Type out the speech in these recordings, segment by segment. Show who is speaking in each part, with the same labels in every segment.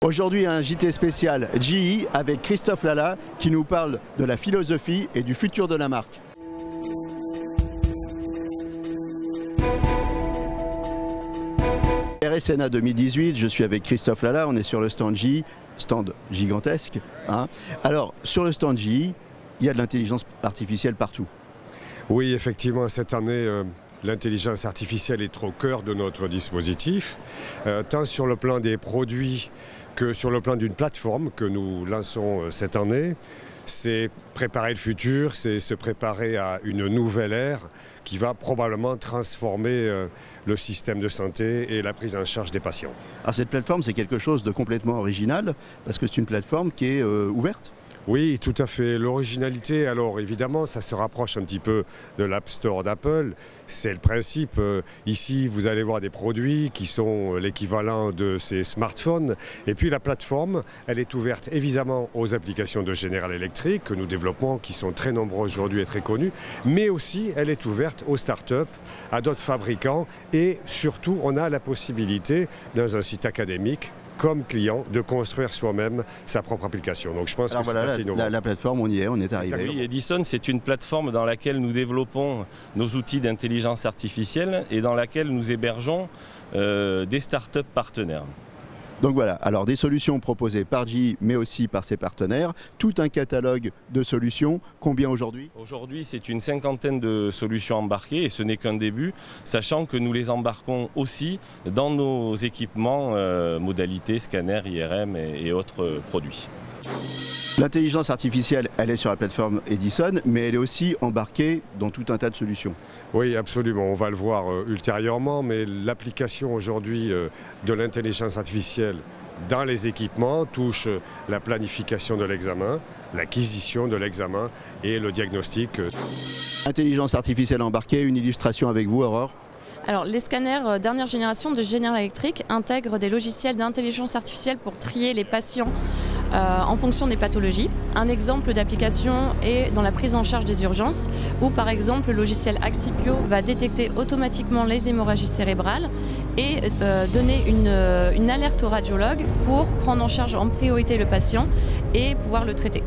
Speaker 1: Aujourd'hui, un JT spécial GE avec Christophe Lala qui nous parle de la philosophie et du futur de la marque. RSNA 2018, je suis avec Christophe Lala, on est sur le stand GE, stand gigantesque. Hein. Alors, sur le stand GE, il y a de l'intelligence artificielle partout.
Speaker 2: Oui, effectivement, cette année, l'intelligence artificielle est au cœur de notre dispositif, tant sur le plan des produits que sur le plan d'une plateforme que nous lançons cette année. C'est préparer le futur, c'est se préparer à une nouvelle ère qui va probablement transformer le système de santé et la prise en charge des patients.
Speaker 1: Alors cette plateforme, c'est quelque chose de complètement original parce que c'est une plateforme qui est ouverte.
Speaker 2: Oui, tout à fait. L'originalité, alors évidemment, ça se rapproche un petit peu de l'App Store d'Apple. C'est le principe. Ici, vous allez voir des produits qui sont l'équivalent de ces smartphones. Et puis la plateforme, elle est ouverte évidemment aux applications de General Electric que nous développons, qui sont très nombreux aujourd'hui et très connus. Mais aussi, elle est ouverte aux startups, à d'autres fabricants. Et surtout, on a la possibilité, dans un site académique, comme client, de construire soi-même sa propre application. Donc je pense que c'est assez innovant.
Speaker 1: La plateforme, on y est, on est arrivé.
Speaker 3: Oui, Edison, c'est une plateforme dans laquelle nous développons nos outils d'intelligence artificielle et dans laquelle nous hébergeons des startups partenaires.
Speaker 1: Donc voilà, alors des solutions proposées par GE mais aussi par ses partenaires, tout un catalogue de solutions. Combien aujourd'hui?
Speaker 3: Aujourd'hui, c'est une cinquantaine de solutions embarquées et ce n'est qu'un début, sachant que nous les embarquons aussi dans nos équipements modalités, scanners, IRM et autres produits.
Speaker 1: L'intelligence artificielle, elle est sur la plateforme Edison, mais elle est aussi embarquée dans tout un tas de solutions.
Speaker 2: Oui, absolument. On va le voir ultérieurement, mais l'application aujourd'hui de l'intelligence artificielle dans les équipements touche la planification de l'examen, l'acquisition de l'examen et le diagnostic.
Speaker 1: Intelligence artificielle embarquée, une illustration avec vous, Aurore?
Speaker 4: Alors, les scanners dernière génération de General Electric intègrent des logiciels d'intelligence artificielle pour trier les patients en fonction des pathologies. Un exemple d'application est dans la prise en charge des urgences, où par exemple le logiciel Axipio va détecter automatiquement les hémorragies cérébrales et donner une alerte au radiologue pour prendre en charge en priorité le patient et pouvoir le traiter.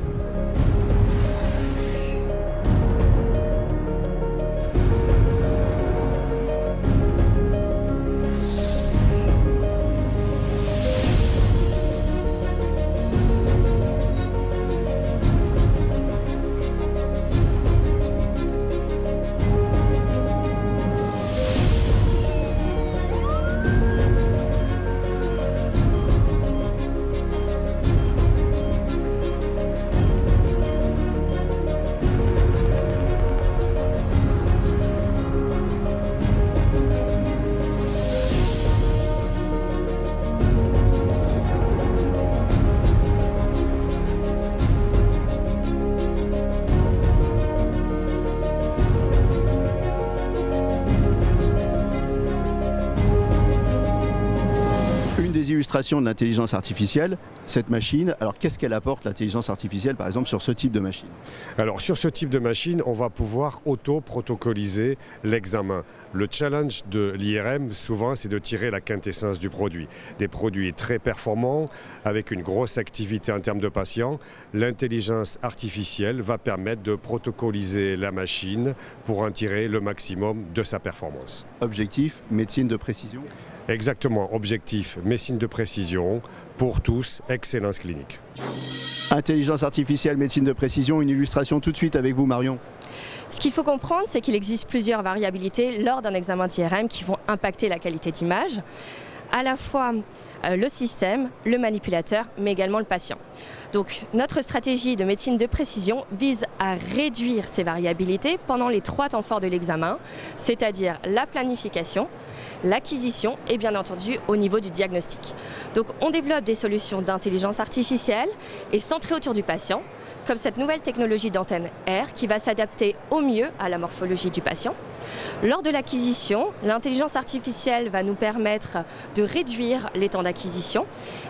Speaker 1: Illustration de l'intelligence artificielle, cette machine, alors qu'est-ce qu'elle apporte l'intelligence artificielle par exemple sur ce type de machine?
Speaker 2: Alors sur ce type de machine, on va pouvoir auto-protocoliser l'examen. Le challenge de l'IRM souvent c'est de tirer la quintessence du produit. Des produits très performants avec une grosse activité en termes de patients. L'intelligence artificielle va permettre de protocoliser la machine pour en tirer le maximum de sa performance.
Speaker 1: Objectif, médecine de précision?
Speaker 2: Exactement, objectif, médecine de précision pour tous, excellence clinique.
Speaker 1: Intelligence artificielle, médecine de précision, une illustration tout de suite avec vous Marion.
Speaker 5: Ce qu'il faut comprendre, c'est qu'il existe plusieurs variabilités lors d'un examen d'IRM qui vont impacter la qualité d'image, à la fois le système, le manipulateur, mais également le patient. Donc notre stratégie de médecine de précision vise à réduire ces variabilités pendant les 3 temps forts de l'examen, c'est-à-dire la planification, l'acquisition et bien entendu au niveau du diagnostic. Donc on développe des solutions d'intelligence artificielle et centrées autour du patient, comme cette nouvelle technologie d'antenne R qui va s'adapter au mieux à la morphologie du patient. Lors de l'acquisition, l'intelligence artificielle va nous permettre de réduire les temps d'acquisition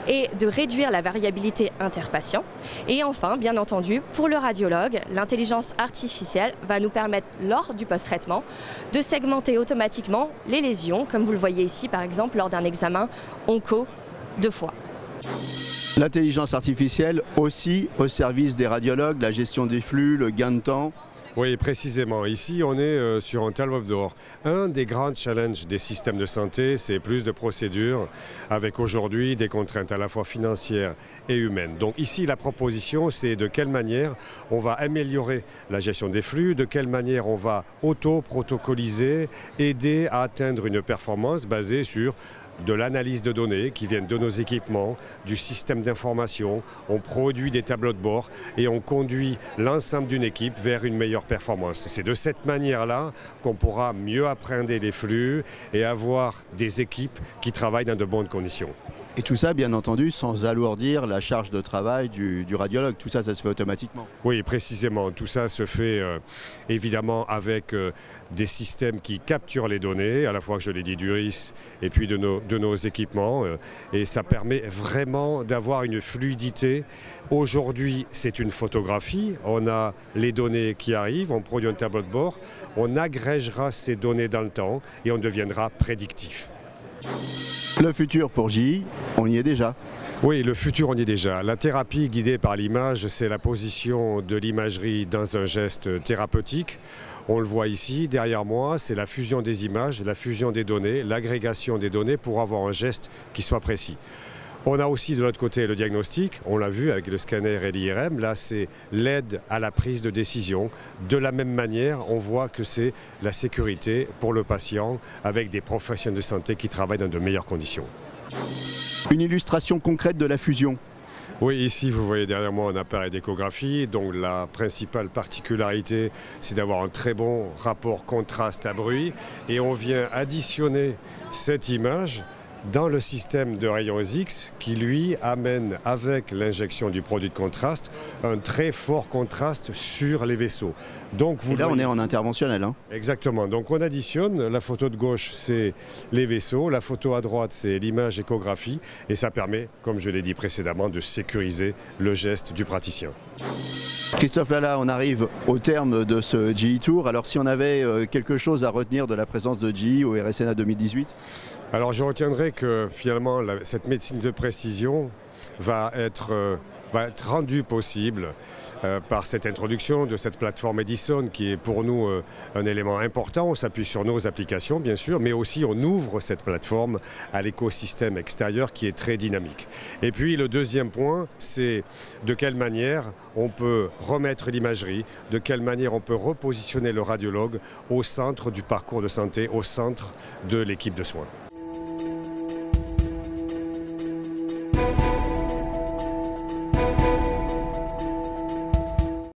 Speaker 5: et de réduire la variabilité interpatient. Et enfin, bien entendu, pour le radiologue, l'intelligence artificielle va nous permettre, lors du post-traitement, de segmenter automatiquement les lésions, comme vous le voyez ici par exemple lors d'un examen onco de foie.
Speaker 1: L'intelligence artificielle aussi au service des radiologues, la gestion des flux, le gain de temps.
Speaker 2: Oui, précisément. Ici, on est sur un tableau d'or. Un des grands challenges des systèmes de santé, c'est plus de procédures, avec aujourd'hui des contraintes à la fois financières et humaines. Donc ici, la proposition, c'est de quelle manière on va améliorer la gestion des flux, de quelle manière on va auto-protocoliser, aider à atteindre une performance basée sur de l'analyse de données qui viennent de nos équipements, du système d'information. On produit des tableaux de bord et on conduit l'ensemble d'une équipe vers une meilleure performance. C'est de cette manière-là qu'on pourra mieux appréhender les flux et avoir des équipes qui travaillent dans de bonnes conditions.
Speaker 1: Et tout ça, bien entendu, sans alourdir la charge de travail du radiologue. Tout ça, ça se fait automatiquement.
Speaker 2: Oui, précisément. Tout ça se fait évidemment avec des systèmes qui capturent les données, à la fois, je l'ai dit, du RIS et puis de nos équipements. Et ça permet vraiment d'avoir une fluidité. Aujourd'hui, c'est une photographie. On a les données qui arrivent, on produit un tableau de bord, on agrégera ces données dans le temps et on deviendra prédictif.
Speaker 1: Le futur pour GE, on y est déjà.
Speaker 2: Oui, le futur, on y est déjà. La thérapie guidée par l'image, c'est la position de l'imagerie dans un geste thérapeutique. On le voit ici, derrière moi, c'est la fusion des images, la fusion des données, l'agrégation des données pour avoir un geste qui soit précis. On a aussi de l'autre côté le diagnostic, on l'a vu avec le scanner et l'IRM, là c'est l'aide à la prise de décision. De la même manière, on voit que c'est la sécurité pour le patient avec des professionnels de santé qui travaillent dans de meilleures conditions.
Speaker 1: Une illustration concrète de la fusion.
Speaker 2: Oui, ici vous voyez derrière moi un appareil d'échographie, donc la principale particularité c'est d'avoir un très bon rapport contraste à bruit et on vient additionner cette image dans le système de rayons X qui lui amène avec l'injection du produit de contraste un très fort contraste sur les vaisseaux. Donc
Speaker 1: et là on est en interventionnel. Hein.
Speaker 2: Exactement, donc on additionne, la photo de gauche c'est les vaisseaux, la photo à droite c'est l'image échographie et ça permet, comme je l'ai dit précédemment, de sécuriser le geste du praticien.
Speaker 1: Christophe Lala, on arrive au terme de ce GE Tour. Alors si on avait quelque chose à retenir de la présence de GE au RSNA 2018 ?
Speaker 2: Alors je retiendrai que finalement cette médecine de précision va être rendue possible par cette introduction de cette plateforme Edison qui est pour nous un élément important. On s'appuie sur nos applications bien sûr, mais aussi on ouvre cette plateforme à l'écosystème extérieur qui est très dynamique. Et puis le deuxième point, c'est de quelle manière on peut remettre l'imagerie, de quelle manière on peut repositionner le radiologue au centre du parcours de santé, au centre de l'équipe de soins.